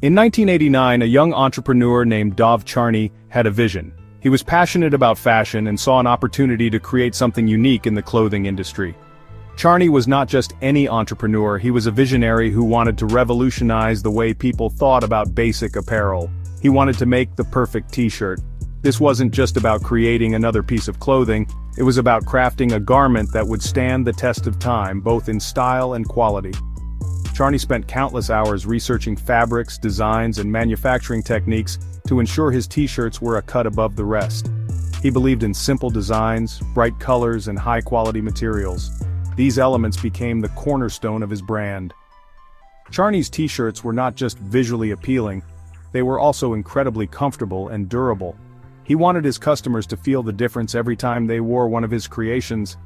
In 1989, a young entrepreneur named Dov Charny had a vision. He was passionate about fashion and saw an opportunity to create something unique in the clothing industry. Charny was not just any entrepreneur, he was a visionary who wanted to revolutionize the way people thought about basic apparel. He wanted to make the perfect t-shirt. This wasn't just about creating another piece of clothing, it was about crafting a garment that would stand the test of time, both in style and quality. Charny spent countless hours researching fabrics, designs, and manufacturing techniques to ensure his t-shirts were a cut above the rest. He believed in simple designs, bright colors, and high-quality materials. These elements became the cornerstone of his brand. Charny's t-shirts were not just visually appealing, they were also incredibly comfortable and durable. He wanted his customers to feel the difference every time they wore one of his creations.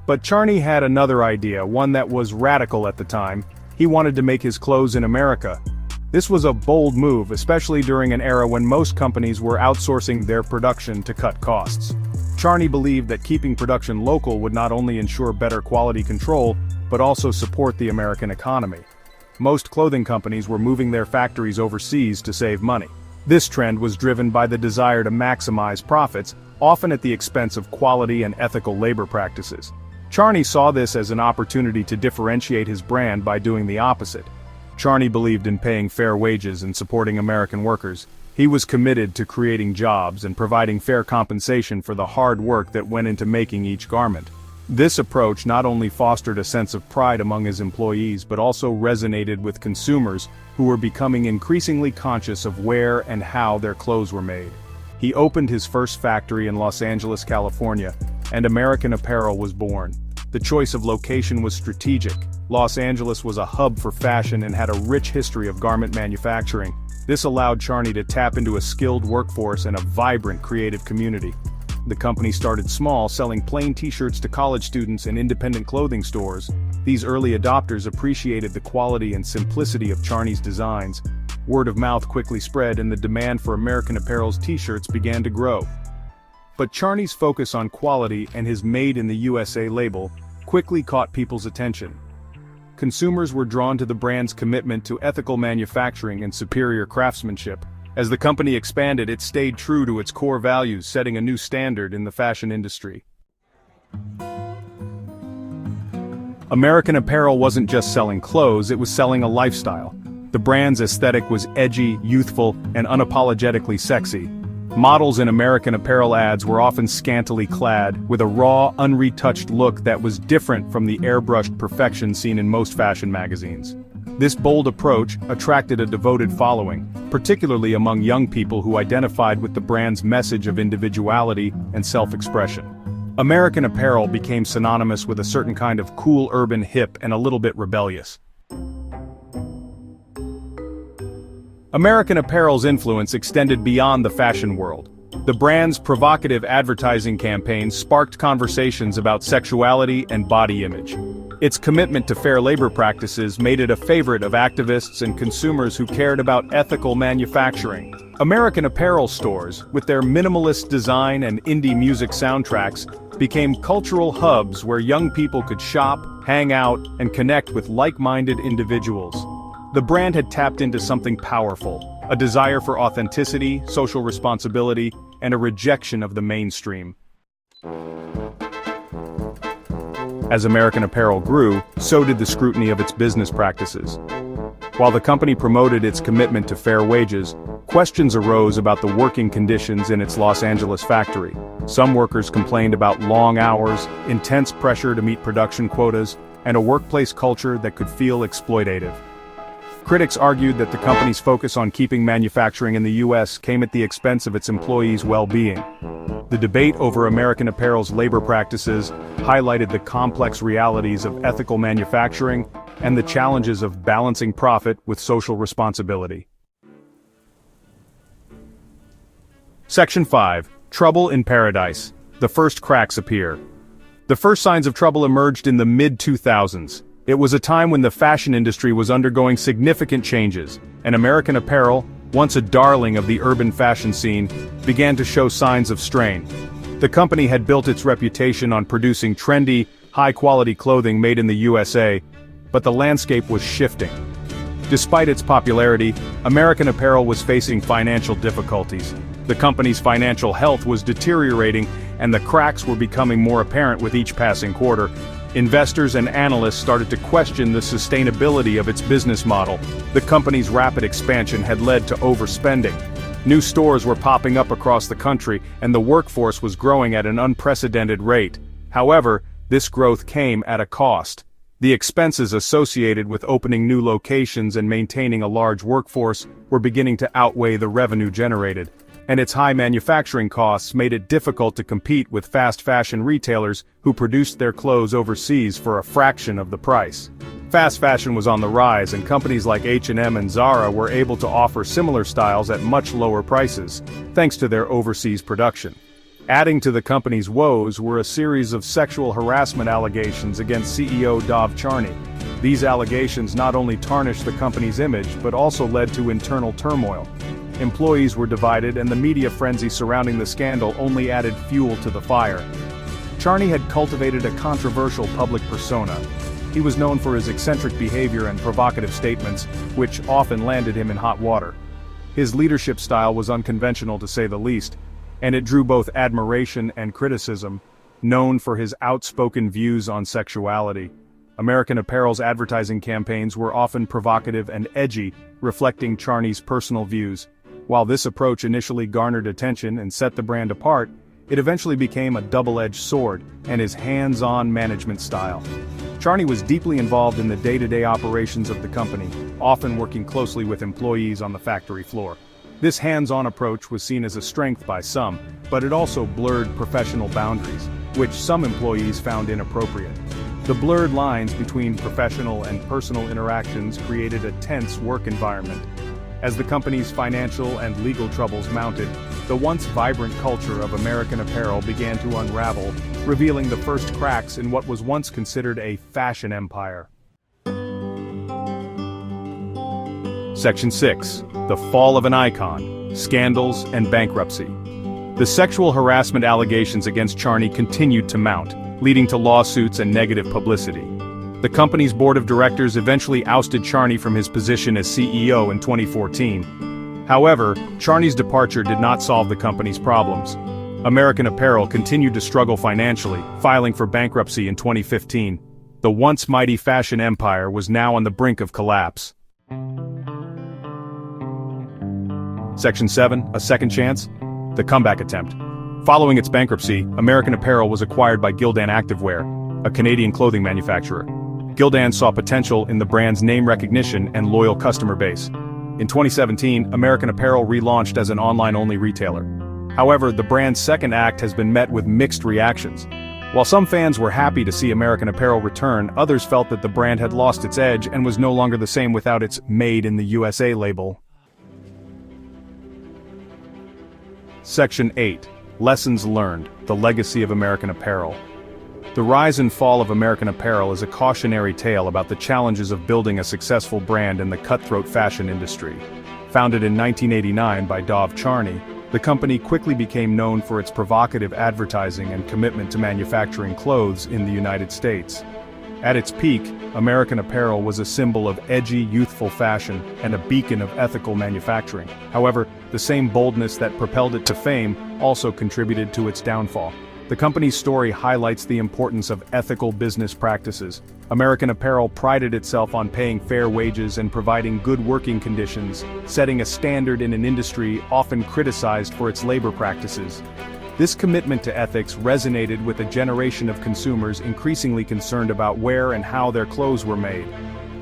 But Charny had another idea, one that was radical at the time. He wanted to make his clothes in America. This was a bold move, especially during an era when most companies were outsourcing their production to cut costs. Charny believed that keeping production local would not only ensure better quality control, but also support the American economy. Most clothing companies were moving their factories overseas to save money. This trend was driven by the desire to maximize profits, often at the expense of quality and ethical labor practices. Charny saw this as an opportunity to differentiate his brand by doing the opposite. Charny believed in paying fair wages and supporting American workers. He was committed to creating jobs and providing fair compensation for the hard work that went into making each garment. This approach not only fostered a sense of pride among his employees but also resonated with consumers who were becoming increasingly conscious of where and how their clothes were made. He opened his first factory in Los Angeles, California, and American Apparel was born. The choice of location was strategic. Los Angeles was a hub for fashion and had a rich history of garment manufacturing. This allowed Charny to tap into a skilled workforce and a vibrant creative community. The company started small, selling plain t-shirts to college students and independent clothing stores. These early adopters appreciated the quality and simplicity of Charny's designs. Word of mouth quickly spread and the demand for American Apparel's t-shirts began to grow. But Charny's focus on quality and his Made in the USA label quickly caught people's attention. Consumers were drawn to the brand's commitment to ethical manufacturing and superior craftsmanship. As the company expanded, it stayed true to its core values, setting a new standard in the fashion industry. American Apparel wasn't just selling clothes, it was selling a lifestyle. The brand's aesthetic was edgy, youthful, and unapologetically sexy. Models in American Apparel ads were often scantily clad, with a raw, unretouched look that was different from the airbrushed perfection seen in most fashion magazines. This bold approach attracted a devoted following, particularly among young people who identified with the brand's message of individuality and self-expression. American Apparel became synonymous with a certain kind of cool urban hip and a little bit rebellious. American Apparel's influence extended beyond the fashion world. The brand's provocative advertising campaigns sparked conversations about sexuality and body image. Its commitment to fair labor practices made it a favorite of activists and consumers who cared about ethical manufacturing. American Apparel stores, with their minimalist design and indie music soundtracks, became cultural hubs where young people could shop, hang out, and connect with like-minded individuals. The brand had tapped into something powerful, a desire for authenticity, social responsibility, and a rejection of the mainstream. As American Apparel grew, so did the scrutiny of its business practices. While the company promoted its commitment to fair wages, questions arose about the working conditions in its Los Angeles factory. Some workers complained about long hours, intense pressure to meet production quotas, and a workplace culture that could feel exploitative. Critics argued that the company's focus on keeping manufacturing in the U.S. came at the expense of its employees' well-being. The debate over American Apparel's labor practices highlighted the complex realities of ethical manufacturing and the challenges of balancing profit with social responsibility. Section 5. Trouble in Paradise. The first cracks appear. The first signs of trouble emerged in the mid-2000s. It was a time when the fashion industry was undergoing significant changes, and American Apparel, once a darling of the urban fashion scene, began to show signs of strain. The company had built its reputation on producing trendy, high-quality clothing made in the USA, but the landscape was shifting. Despite its popularity, American Apparel was facing financial difficulties. The company's financial health was deteriorating, and the cracks were becoming more apparent with each passing quarter. Investors and analysts started to question the sustainability of its business model. The company's rapid expansion had led to overspending. New stores were popping up across the country, and the workforce was growing at an unprecedented rate. However, this growth came at a cost. The expenses associated with opening new locations and maintaining a large workforce were beginning to outweigh the revenue generated, and its high manufacturing costs made it difficult to compete with fast fashion retailers who produced their clothes overseas for a fraction of the price. Fast fashion was on the rise, and companies like H&M and Zara were able to offer similar styles at much lower prices, thanks to their overseas production. Adding to the company's woes were a series of sexual harassment allegations against CEO Dov Charny. These allegations not only tarnished the company's image but also led to internal turmoil. Employees were divided, and the media frenzy surrounding the scandal only added fuel to the fire. Charny had cultivated a controversial public persona. He was known for his eccentric behavior and provocative statements, which often landed him in hot water. His leadership style was unconventional to say the least, and it drew both admiration and criticism. Known for his outspoken views on sexuality, American Apparel's advertising campaigns were often provocative and edgy, reflecting Charny's personal views. While this approach initially garnered attention and set the brand apart, it eventually became a double-edged sword, and his hands-on management style. Charny was deeply involved in the day-to-day operations of the company, often working closely with employees on the factory floor. This hands-on approach was seen as a strength by some, but it also blurred professional boundaries, which some employees found inappropriate. The blurred lines between professional and personal interactions created a tense work environment. As the company's financial and legal troubles mounted, the once vibrant culture of American Apparel began to unravel, revealing the first cracks in what was once considered a fashion empire. Section 6. The Fall of an Icon, Scandals and Bankruptcy. The sexual harassment allegations against Charny continued to mount, leading to lawsuits and negative publicity. The company's board of directors eventually ousted Charny from his position as CEO in 2014. However, Charny's departure did not solve the company's problems. American Apparel continued to struggle financially, filing for bankruptcy in 2015. The once mighty fashion empire was now on the brink of collapse. Section 7, A Second Chance? The Comeback Attempt. Following its bankruptcy, American Apparel was acquired by Gildan Activewear, a Canadian clothing manufacturer. Gildan saw potential in the brand's name recognition and loyal customer base. In 2017, American Apparel relaunched as an online-only retailer. However, the brand's second act has been met with mixed reactions. While some fans were happy to see American Apparel return, others felt that the brand had lost its edge and was no longer the same without its Made in the USA label. Section 8. Lessons Learned, The Legacy of American Apparel. The rise and fall of American Apparel is a cautionary tale about the challenges of building a successful brand in the cutthroat fashion industry. Founded in 1989 by Dov Charny, the company quickly became known for its provocative advertising and commitment to manufacturing clothes in the United States. At its peak, American Apparel was a symbol of edgy, youthful fashion and a beacon of ethical manufacturing. However, the same boldness that propelled it to fame also contributed to its downfall. The company's story highlights the importance of ethical business practices. American Apparel prided itself on paying fair wages and providing good working conditions, setting a standard in an industry often criticized for its labor practices. This commitment to ethics resonated with a generation of consumers increasingly concerned about where and how their clothes were made.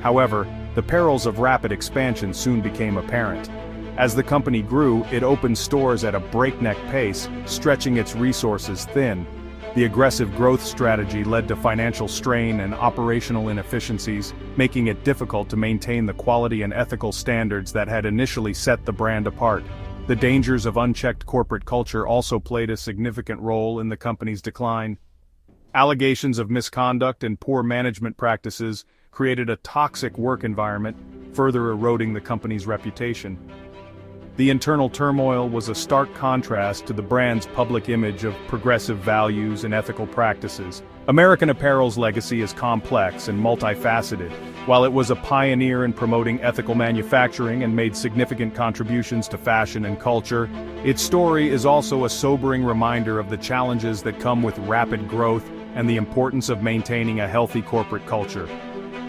However, the perils of rapid expansion soon became apparent. As the company grew, it opened stores at a breakneck pace, stretching its resources thin. The aggressive growth strategy led to financial strain and operational inefficiencies, making it difficult to maintain the quality and ethical standards that had initially set the brand apart. The dangers of unchecked corporate culture also played a significant role in the company's decline. Allegations of misconduct and poor management practices created a toxic work environment, further eroding the company's reputation. The internal turmoil was a stark contrast to the brand's public image of progressive values and ethical practices. American Apparel's legacy is complex and multifaceted. While it was a pioneer in promoting ethical manufacturing and made significant contributions to fashion and culture, its story is also a sobering reminder of the challenges that come with rapid growth and the importance of maintaining a healthy corporate culture.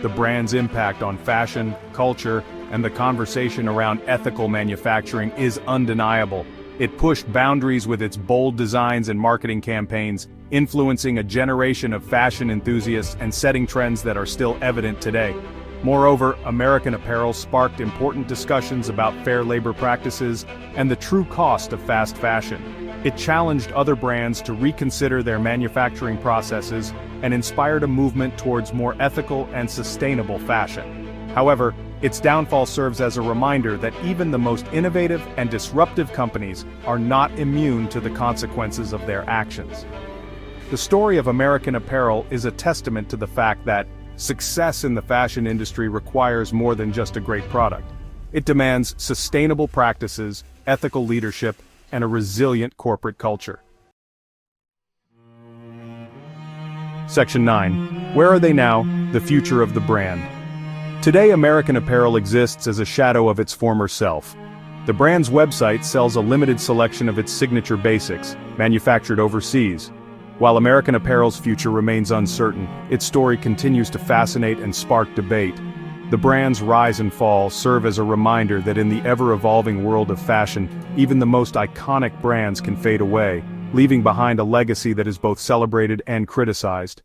The brand's impact on fashion, culture, and the conversation around ethical manufacturing is undeniable. It pushed boundaries with its bold designs and marketing campaigns, influencing a generation of fashion enthusiasts and setting trends that are still evident today. Moreover, American Apparel sparked important discussions about fair labor practices and the true cost of fast fashion. It challenged other brands to reconsider their manufacturing processes and inspired a movement towards more ethical and sustainable fashion. However, its downfall serves as a reminder that even the most innovative and disruptive companies are not immune to the consequences of their actions. The story of American Apparel is a testament to the fact that success in the fashion industry requires more than just a great product. It demands sustainable practices, ethical leadership, and a resilient corporate culture. Section 9. Where are they now? The future of the brand. Today, American Apparel exists as a shadow of its former self. The brand's website sells a limited selection of its signature basics, manufactured overseas. While American Apparel's future remains uncertain, its story continues to fascinate and spark debate. The brand's rise and fall serve as a reminder that in the ever-evolving world of fashion, even the most iconic brands can fade away, leaving behind a legacy that is both celebrated and criticized.